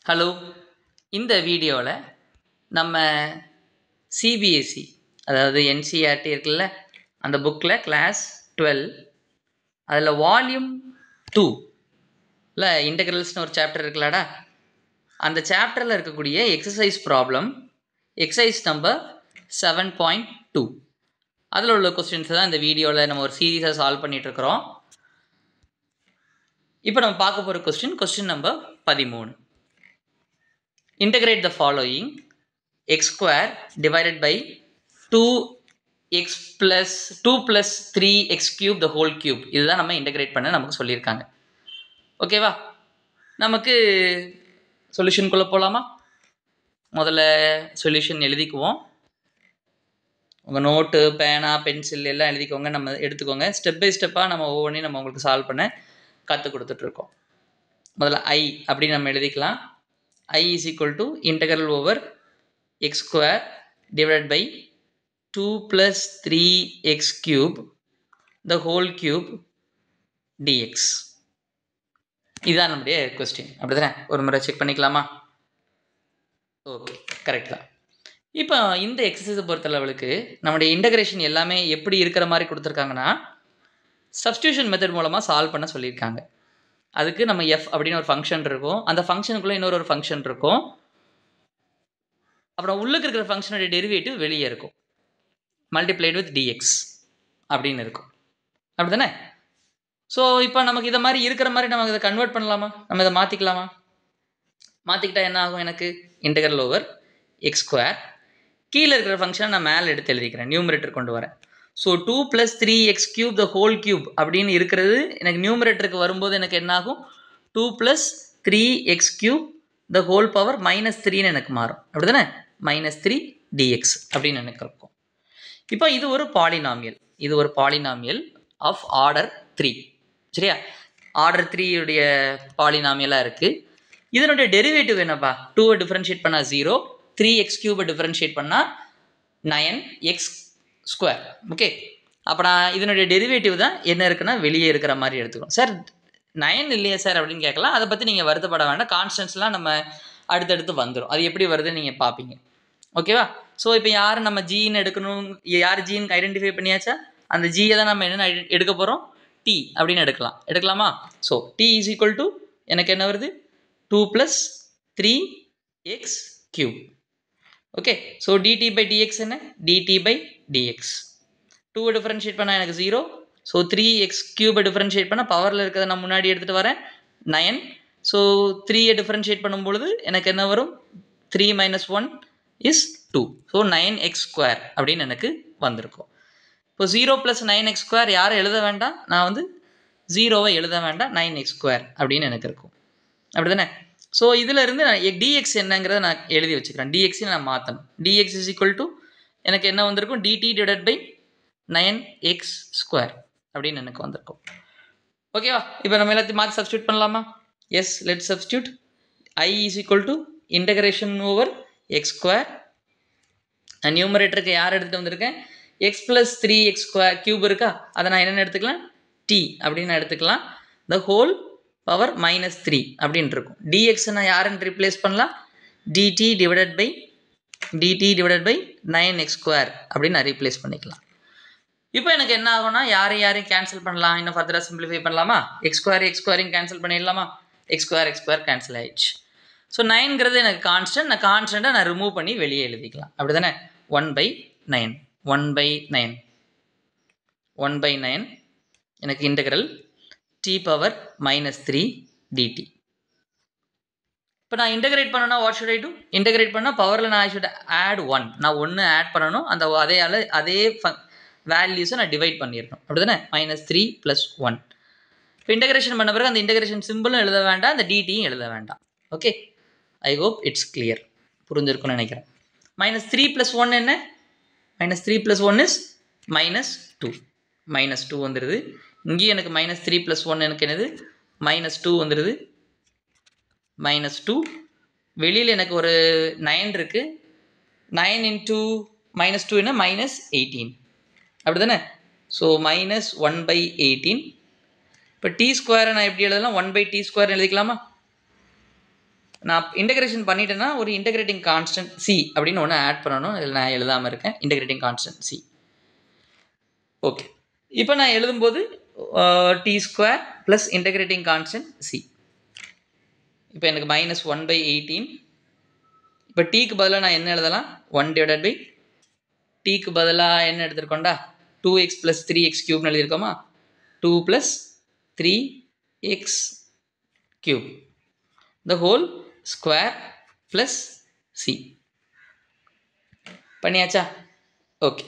Hello, இந்த வீடியோவில் நம்ம சிபிஎஸ்சி அதாவது என்சிஆர்டி இருக்குல்ல, அந்த புக்கில் கிளாஸ் 12 அதில் வால்யூம் 2ல இன்டெக்ரல்ஸ்னு ஒரு சாப்டர் இருக்குல்லடா, அந்த சாப்டரில் இருக்கக்கூடிய எக்ஸசைஸ் ப்ராப்ளம் எக்ஸசைஸ் நம்பர் 7.2 அதில் உள்ள கொஸ்டின்ஸ் தான் இந்த வீடியோவில் நம்ம ஒரு சீரீஸாக சால்வ் பண்ணிகிட்ருக்குறோம். இப்போ நம்ம பார்க்க போகிற question number 13. Integrate the following: x square divided by 2x plus 2 plus 3x cube the whole cube. இதுதான் நம்ம இன்டெகிரேட் பண்ண நமக்கு சொல்லியிருக்காங்க. ஓகேவா? நமக்கு சொல்யூஷனுக்குள்ளே போகலாமா? முதல்ல சொல்யூஷன் எழுதிக்குவோம். உங்கள் நோட்டு, பேனா, பென்சில் எல்லாம் எழுதிக்கோங்க, நம்ம எடுத்துக்கோங்க. ஸ்டெப் பை ஸ்டெப்பாக நம்ம ஒவ்வொன்றையும் நம்ம உங்களுக்கு சால்வ் பண்ண கற்றுக் கொடுத்துட்ருக்கோம். முதல்ல ஐ அப்படின்னு நம்ம எழுதிக்கலாம். I is equal to integral over x square divided by 2 plus 3x cube the whole cube dx. இதுதான் நம்முடைய கொஸ்டின். அப்படி தானே? ஒரு முறை செக் பண்ணிக்கலாமா? ஓகே, கரெக்ட் தான். இப்போ இந்த எக்ஸசைஸை பொறுத்தளவுக்கு நம்முடைய இன்டகிரேஷன் எல்லாமே எப்படி இருக்கிற மாதிரி கொடுத்துருக்காங்கன்னா, சப்ஸ்டியூஷன் மெத்தட் மூலமாக சால்வ் பண்ண சொல்லியிருக்காங்க. அதுக்கு நம்ம எஃப் அப்படின்னு ஒரு ஃபங்க்ஷன் இருக்கும், அந்த ஃபங்க்ஷனுக்குள்ளே இன்னொரு ஃபங்க்ஷன் இருக்கும், அப்புறம் உள்ளுக்கு இருக்கிற ஃபங்க்ஷனுடைய டெரிவேட்டிவ் வெளியே இருக்கும், மல்டிப்ளைடு வித் டிஎக்ஸ் அப்படின்னு இருக்கும். அப்படி தானே? ஸோ இப்போ நமக்கு இதை மாதிரி இருக்கிற மாதிரி நம்ம இதை கன்வெர்ட் பண்ணலாமா? நம்ம இதை மாற்றிக்கலாமா? மாற்றிக்கிட்டால் என்ன ஆகும்? எனக்கு இன்டெக்ரல் ஓவர் எக்ஸ் ஸ்கொயர், கீழே இருக்கிற ஃபங்க்ஷனை நான் மேலே எடுத்து எழுதிக்கிறேன், நியூமரேட்டர் கொண்டு வரேன். So 2 plus 3x cube the whole cube அப்படின்னு இருக்கிறது எனக்கு நியூமரேட்டருக்கு வரும்போது எனக்கு என்ன ஆகும்? 2 plus 3x cube the whole power -3ன்னு எனக்கு மாறும். அப்படி தானே? -3 dx அப்படின்னு எனக்கு இருக்கும். இப்போ இது ஒரு பாலினாமியல் ஆஃப் ஆர்டர் 3. சரியா? ஆர்டர் 3 உடைய பாலினாமியலாக இருக்குது. இதனுடைய டெரிவேட்டிவ் என்னப்பா? 2 டிஃபரன்ஷியேட் பண்ணால் 0, 3x cube டிஃபரன்ஷியேட் பண்ணால் 9x ஸ்கொயர். ஓகே, அப்போ நான் இதனுடைய டெரிவேட்டிவ் தான் என்ன இருக்குன்னா வெளியே இருக்கிற மாதிரி எடுத்துக்கணும். சார் 9 இல்லையா சார் அப்படின்னு கேட்கலாம். அதை பற்றி நீங்கள் வருத்தப்பட வேண்டாம், கான்ஸ்டன்ட்ஸ்லாம் நம்ம அடுத்தடுத்து வந்துடும், அது எப்படி வருதுன்னு நீங்கள் பார்ப்பீங்க. ஓகேவா? ஸோ இப்போ யார் நம்ம ஜீன்னு எடுக்கணும், யார் ஜீன்னு ஐடென்டிஃபை பண்ணியாச்சா? அந்த ஜியை தான் நம்ம என்ன எடுக்க போகிறோம்? டி அப்படின்னு எடுக்கலாமா? So t is equal to எனக்கு என்ன வருது? 2 plus 3x cube. Okay, so dt by dx என்ன? dt by dx. 2 டிஃபரன்ஷியேட் பண்ணால் எனக்கு 0, ஸோ 3x cube டிஃபரன்ஷியேட் பண்ணால் பவரில் இருக்கிறத நான் முன்னாடி எடுத்துகிட்டு வரேன் 9. ஸோ 3 டிஃபரன்ஷியேட் பண்ணும்பொழுது எனக்கு என்ன வரும்? 3 minus 1 is 2. So 9x square அப்படின்னு எனக்கு வந்திருக்கும். இப்போ 0 plus 9x ஸ்கொயர் யாரும் எழுத வேண்டாம், நான் வந்து 0வை எழுத வேண்டாம், 9x ஸ்கொயர் அப்படின்னு எனக்கு இருக்கும். அப்படி தானே? ஸோ இதில் இருந்து நான் dx என்னங்கிறத நான் எழுதி வச்சுக்கிறேன். dxன்னு நான் மாற்றணும். dx is equal to எனக்கு என்ன வந்திருக்கும்? dt divided by 9x square அப்படின்னு எனக்கு வந்திருக்கும். ஓகேவா? இப்போ நம்ம எல்லாத்தையும் மாற்றி சப்ஸ்டியூட் பண்ணலாமா? Yes, let substitute. I is equal to integration over x square. நியூமரேட்டருக்கு யார் எடுத்துகிட்டு வந்திருக்கேன்? x plus 3x square cube இருக்கா, அதை நான் என்னென்னு எடுத்துக்கலாம்? t அப்படின்னு எடுத்துக்கலாம். the whole பவர் -3 அப்படின்னு இருக்கும். dx நான் யாருன்னு ரிப்ளேஸ் பண்ணலாம்? dt divided by 9x square அப்படின்னு நான் ரீப்ளேஸ் பண்ணிக்கலாம். இப்போ எனக்கு என்ன ஆகும்னா, யாரையும் கேன்சல் பண்ணலாம், இன்னும் ஃபர்தராக சிம்பிளிஃபை பண்ணலாமா? எக்ஸ் ஸ்கொயரையும் கேன்சல் பண்ணிடலாமா? எக்ஸ் ஸ்கொயர் கேன்சல் ஆயிடுச்சு. ஸோ 9ங்கிறது எனக்கு கான்ஸ்டன்ட், நான் கான்ஸ்டண்ட்டை நான் ரிமூவ் பண்ணி வெளியே எழுதிக்கலாம். அப்படி தானே? 1/9 எனக்கு இன்டெக்ரல் t பவர் -3 dt. இப்போ நான் இன்டெகிரேட் பண்ணணும்னா what should I do? Integrate பண்ணால் பவரில் நான் ஐ ஷுட் ஆட் 1. நான் 1 ஆட் பண்ணணும், அந்த அதே வேல்யூஸை நான் டிவைட் பண்ணிடணும். அப்படி தானே? -3 + 1. இப்போ இன்டெகிரேஷன் பண்ண பிறகு அந்த இன்டெகிரேஷன் சிம்பிளும் எழுத வேண்டாம், அந்த டிடியும் எழுத வேண்டாம். Okay, I hope it's clear, புரிஞ்சிருக்குன்னு நினைக்கிறேன். -3 + 1 என்ன? -3 + 1 இஸ் -2. -2 வந்துடுது. இங்கேயும் எனக்கு -3 + 1 எனக்கு என்னது? -2 வந்துடுது. -2 வெளியில் எனக்கு ஒரு 9 இருக்குது. 9 into -2 என்ன? -18. அப்படி தானே? ஸோ -1/18. இப்போ டி ஸ்கொயரை நான் எப்படி எழுதலாம்? 1/t square எழுதிக்கலாமா? நான் இன்டகிரேஷன் பண்ணிட்டேன்னா ஒரு இன்டகிரேட்டிங் கான்ஸ்டன்ட் சி அப்படின்னு ஒன்று ஆட் பண்ணணும். இதில் நான் எழுதாமல் இருக்கேன். Integrating constant C. ஓகே, இப்போ நான் எழுதும்போது t square plus integrating constant c. இப்போ எனக்கு -1/18. இப்போ டீக்கு பதிலாக நான் என்ன எழுதலாம்? 1/, டீக்கு பதிலாக என்ன எடுத்துருக்கோண்டா 2x + 3x³ எழுதியிருக்கோமா? 2 + 3x³ the whole square plus c. பண்ணியாச்சா? ஓகே,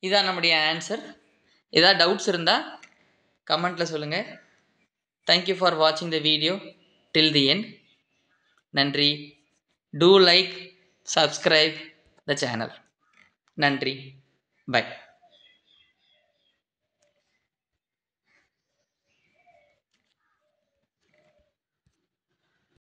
இதான் நம்முடைய ஆன்சர். ஏதாவது டவுட்ஸ் இருந்தால் கமெண்ட்டில் சொல்லுங்கள். தேங்க்யூ ஃபார் வாட்சிங் the video till the end. நன்றி. Do like, subscribe the channel. நன்றி. Bye.